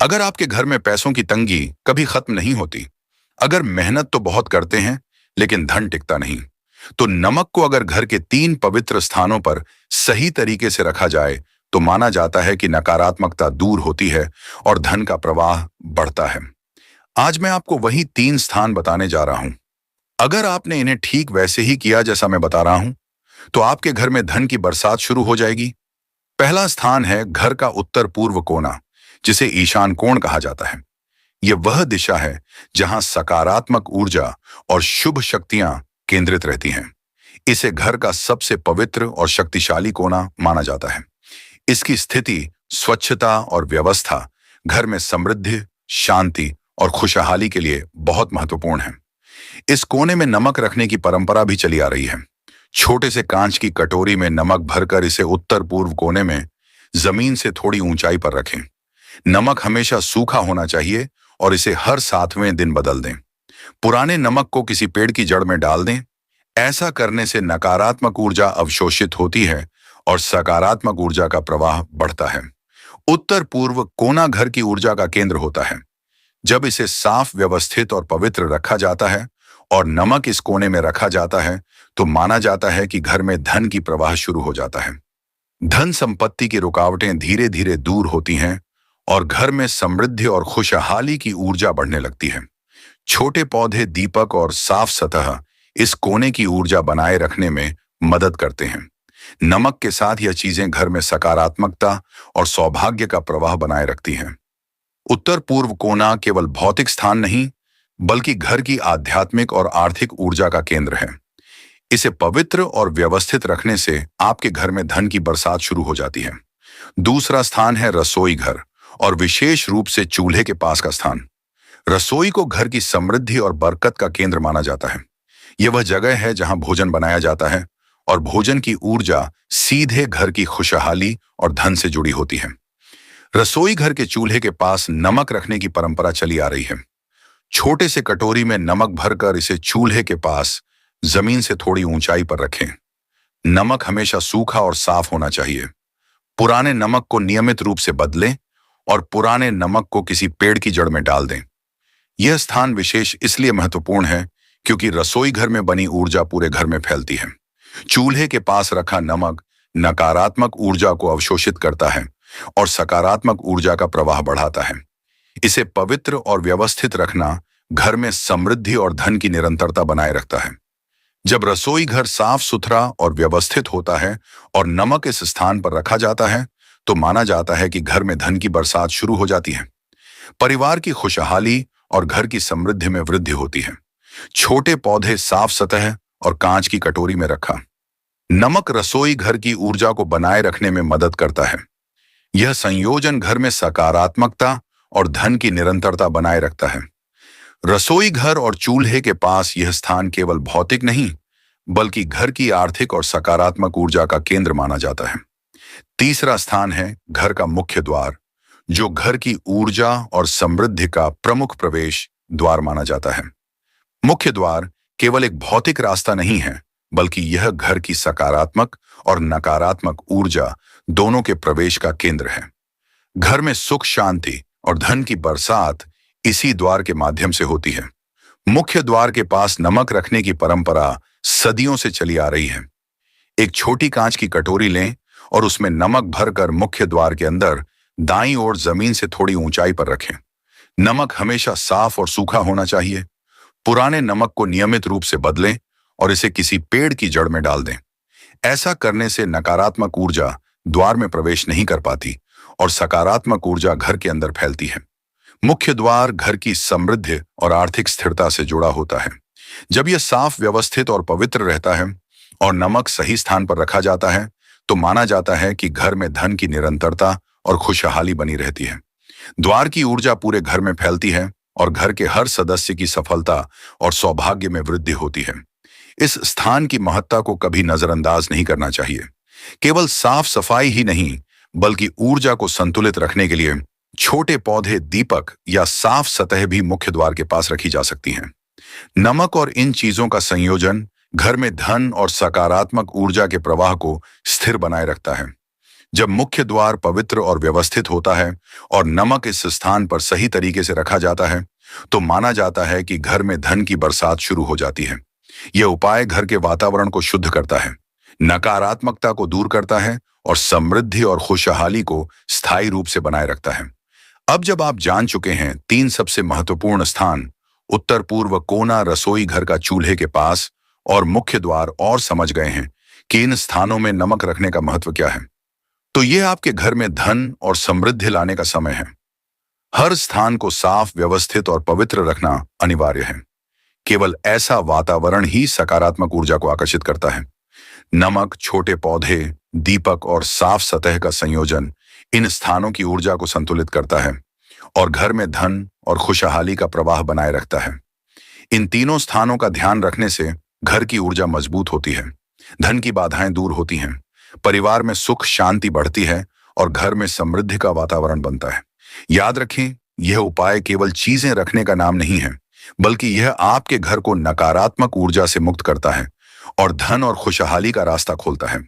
अगर आपके घर में पैसों की तंगी कभी खत्म नहीं होती, अगर मेहनत तो बहुत करते हैं लेकिन धन टिकता नहीं, तो नमक को अगर घर के 3 पवित्र स्थानों पर सही तरीके से रखा जाए तो माना जाता है कि नकारात्मकता दूर होती है और धन का प्रवाह बढ़ता है। आज मैं आपको वही 3 स्थान बताने जा रहा हूं। अगर आपने इन्हें ठीक वैसे ही किया जैसा मैं बता रहा हूं, तो आपके घर में धन की बरसात शुरू हो जाएगी। पहला स्थान है घर का उत्तर पूर्व कोना, जिसे ईशान कोण कहा जाता है। यह वह दिशा है जहां सकारात्मक ऊर्जा और शुभ शक्तियां केंद्रित रहती हैं। इसे घर का सबसे पवित्र और शक्तिशाली कोना माना जाता है। इसकी स्थिति, स्वच्छता और व्यवस्था घर में समृद्धि, शांति और खुशहाली के लिए बहुत महत्वपूर्ण है। इस कोने में नमक रखने की परंपरा भी चली आ रही है। छोटे से कांच की कटोरी में नमक भरकर इसे उत्तर पूर्व कोने में जमीन से थोड़ी ऊंचाई पर रखें। नमक हमेशा सूखा होना चाहिए और इसे हर 7वें दिन बदल दें। पुराने नमक को किसी पेड़ की जड़ में डाल दें। ऐसा करने से नकारात्मक ऊर्जा अवशोषित होती है और सकारात्मक ऊर्जा का प्रवाह बढ़ता है। उत्तर पूर्व कोना घर की ऊर्जा का केंद्र होता है। जब इसे साफ, व्यवस्थित और पवित्र रखा जाता है और नमक इस कोने में रखा जाता है, तो माना जाता है कि घर में धन की प्रवाह शुरू हो जाता है। धन संपत्ति की रुकावटें धीरे धीरे दूर होती हैं और घर में समृद्धि और खुशहाली की ऊर्जा बढ़ने लगती है। छोटे पौधे, दीपक और साफ सतह इस कोने की ऊर्जा बनाए रखने में मदद करते हैं। नमक के साथ यह चीजें घर में सकारात्मकता और सौभाग्य का प्रवाह बनाए रखती हैं। उत्तर पूर्व कोना केवल भौतिक स्थान नहीं, बल्कि घर की आध्यात्मिक और आर्थिक ऊर्जा का केंद्र है। इसे पवित्र और व्यवस्थित रखने से आपके घर में धन की बरसात शुरू हो जाती है। दूसरा स्थान है रसोई घर और विशेष रूप से चूल्हे के पास का स्थान। रसोई को घर की समृद्धि और बरकत का केंद्र माना जाता है। यह वह जगह है जहां भोजन बनाया जाता है और भोजन की ऊर्जा सीधे घर की खुशहाली और धन से जुड़ी होती है। रसोई घर के चूल्हे के पास नमक रखने की परंपरा चली आ रही है। छोटे से कटोरी में नमक भरकर इसे चूल्हे के पास जमीन से थोड़ी ऊंचाई पर रखें। नमक हमेशा सूखा और साफ होना चाहिए। पुराने नमक को नियमित रूप से बदलें और पुराने नमक को किसी पेड़ की जड़ में डाल दें। यह स्थान विशेष इसलिए महत्वपूर्ण है क्योंकि रसोई घर में बनी ऊर्जा पूरे घर में फैलती है। चूल्हे के पास रखा नमक नकारात्मक ऊर्जा को अवशोषित करता है और सकारात्मक ऊर्जा का प्रवाह बढ़ाता है। इसे पवित्र और व्यवस्थित रखना घर में समृद्धि और धन की निरंतरता बनाए रखता है। जब रसोई घर साफ सुथरा और व्यवस्थित होता है और नमक इस स्थान पर रखा जाता है, तो माना जाता है कि घर में धन की बरसात शुरू हो जाती है। परिवार की खुशहाली और घर की समृद्धि में वृद्धि होती है। छोटे पौधे, साफ सतह और कांच की कटोरी में रखा। नमक रसोई घर की ऊर्जा को बनाए रखने में मदद करता है। यह संयोजन घर में सकारात्मकता और धन की निरंतरता बनाए रखता है। रसोई घर और चूल्हे के पास यह स्थान केवल भौतिक नहीं, बल्कि घर की आर्थिक और सकारात्मक ऊर्जा का केंद्र माना जाता है। तीसरा स्थान है घर का मुख्य द्वार, जो घर की ऊर्जा और समृद्धि का प्रमुख प्रवेश द्वार माना जाता है। मुख्य द्वार केवल एक भौतिक रास्ता नहीं है, बल्कि यह घर की सकारात्मक और नकारात्मक ऊर्जा दोनों के प्रवेश का केंद्र है। घर में सुख, शांति और धन की बरसात इसी द्वार के माध्यम से होती है। मुख्य द्वार के पास नमक रखने की परंपरा सदियों से चली आ रही है। एक छोटी कांच की कटोरी लें और उसमें नमक भरकर मुख्य द्वार के अंदर दाईं ओर जमीन से थोड़ी ऊंचाई पर रखें। नमक हमेशा साफ और सूखा होना चाहिए। पुराने नमक को नियमित रूप से बदलें और इसे किसी पेड़ की जड़ में डाल दें। ऐसा करने से नकारात्मक ऊर्जा द्वार में प्रवेश नहीं कर पाती और सकारात्मक ऊर्जा घर के अंदर फैलती है। मुख्य द्वार घर की समृद्धि और आर्थिक स्थिरता से जुड़ा होता है। जब यह साफ, व्यवस्थित और पवित्र रहता है और नमक सही स्थान पर रखा जाता है, तो माना जाता है कि घर में धन की निरंतरता और खुशहाली बनी रहती है। द्वार की ऊर्जा पूरे घर में फैलती है और घर के हर सदस्य की सफलता और सौभाग्य में वृद्धि होती है। इस स्थान की महत्ता को कभी नजरअंदाज नहीं करना चाहिए। केवल साफ सफाई ही नहीं, बल्कि ऊर्जा को संतुलित रखने के लिए छोटे पौधे, दीपक या साफ सतह भी मुख्य द्वार के पास रखी जा सकती हैं। नमक और इन चीजों का संयोजन घर में धन और सकारात्मक ऊर्जा के प्रवाह को स्थिर बनाए रखता है। जब मुख्य द्वार पवित्र और व्यवस्थित होता है और नमक इस स्थान पर सही तरीके से रखा जाता है, तो माना जाता है कि घर में धन की बरसात शुरू हो जाती है। यह उपाय घर के वातावरण को शुद्ध करता है, नकारात्मकता को दूर करता है और समृद्धि और खुशहाली को स्थायी रूप से बनाए रखता है। अब जब आप जान चुके हैं 3 सबसे महत्वपूर्ण स्थान, उत्तर पूर्व कोना रसोई घर का चूल्हे के पास और मुख्य द्वार, और समझ गए हैं कि इन स्थानों में नमक रखने का महत्व क्या है, तो यह आपके घर में धन और समृद्धि लाने का समय है। हर स्थान को साफ, व्यवस्थित और पवित्र रखना अनिवार्य है। केवल ऐसा वातावरण ही सकारात्मक ऊर्जा को आकर्षित करता है। नमक, छोटे पौधे, दीपक और साफ सतह का संयोजन इन स्थानों की ऊर्जा को संतुलित करता है और घर में धन और खुशहाली का प्रवाह बनाए रखता है। इन तीनों स्थानों का ध्यान रखने से घर की ऊर्जा मजबूत होती है, धन की बाधाएं दूर होती हैं, परिवार में सुख शांति बढ़ती है और घर में समृद्धि का वातावरण बनता है। याद रखें, यह उपाय केवल चीजें रखने का नाम नहीं है, बल्कि यह आपके घर को नकारात्मक ऊर्जा से मुक्त करता है और धन और खुशहाली का रास्ता खोलता है।